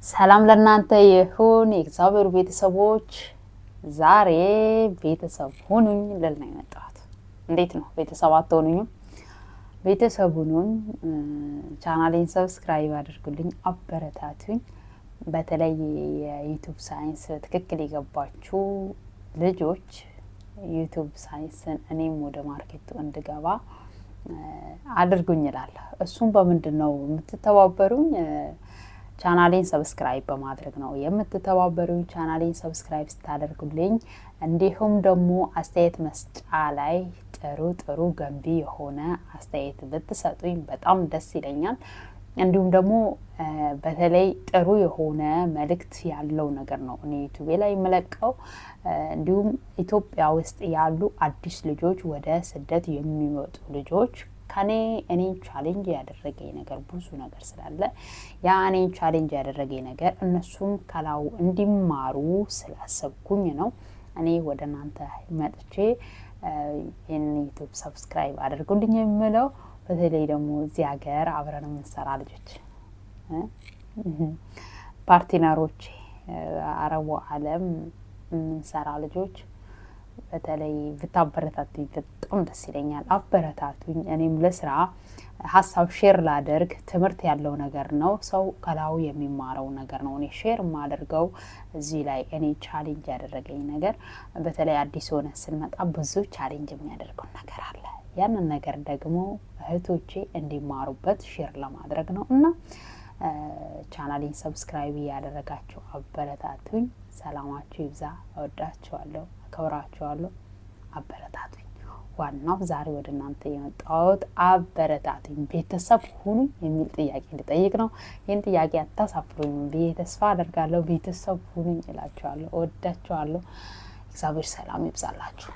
ሰላም ለእናንተ ይሁን የእግዚአብሔር ቤተሰቦች ዛሬ ቤተሰብ ሆኑኝ ለልና የመጣሁት እንዴት ነው ቤተሰብ አትሆኑኝ ቤተሰቡን ቻናሌን ሰብስክራይብ አድርጉልኝ አበረታቱኝ በተለይ የዩቲዩብ ሳይንስ ትክክል ይገባችሁ ልጆች ዩቲዩብ ሳይንስን እኔም ወደ ማርኬቱ እንድገባ አድርጉኝ ይላል እሱም በመንድነው የምትተባበሩኝ ቻናሌን ሰብስክራይብ በማድረግ ነው የምትተባበሩኝ ቻናሌን ሰብስክራይብ ስታደርጉልኝ እንዲሁም ደግሞ አስተያየት መስጫ ላይ ጥሩ ገንቢ የሆነ አስተያየት ብትሰጡኝ በጣም ደስ ይለኛል እንዲሁም ደግሞ በተለይ ጥሩ የሆነ መልእክት ያለው ነገር ነው እኔ ዩቲዩብ ላይ መለቀው እንዲሁም ኢትዮጵያ ውስጥ ያሉ አዲስ ልጆች ወደ ስደት የሚወጡ ልጆች እኔ ቻሌንጅ ያደረገኝ ነገር ብዙ ነገር ስላለ ያ እኔ ቻሌንጅ ያደረገኝ ነገር እነሱም ከላው እንዲማሩ ስላሰብኩኝ ነው እኔ ወደናንተ መጥቼ ዩቲዩብ ሰብስክራይብ አድርጉልኝ የምለው በተለይ ደግሞ እዚህ ሀገር አብረን እንሰራ ልጆች ፓርትነሮች አረቡ ዓለም እንሰራ ልጆች በተለይ ብታበረታቱኝ በጣም ደስ ይለኛል አበረታቱኝ እኔም ለስራ ሐሳብ ሼር ላደርግ ትምርት ያለው ነገር ነው ሰው ከላው የሚማረው ነገር ነው እኔ ሼር ማደርገው እዚህ ላይ እኔ ቻሌንጅ ያደረገኝ ነገር በተለይ አዲስ ሆነ ስንመጣ ብዙ ቻሌንጅ የሚያደርገው ነገር አለ ያንን ነገር ደግሞ እህቶቼ እንዲማሩበት ሼር ለማድረግ ነውና ቻናሌን ሰብስክራይብ ያደረጋችሁ አበረታቱኝ ሰላማችሁ ይብዛ እወዳችኋለሁ አከብራችኋለሁ አበረታቱኝ ዋናው ዛሬ ወደናንተ የመጣሁት አበረታቱኝ ቤተሰብ ሁኑ የሚል ጥያቄ ልጠይቅ ነው ይሄን ጥያቄ አታሳፍሩኝ ቤተሰብ አደርጋለሁ ቤተሰብ ሁኑ እላችኋለሁ እወዳችኋለሁ እግዚአብሔር ሰላም ይብዛላችሁ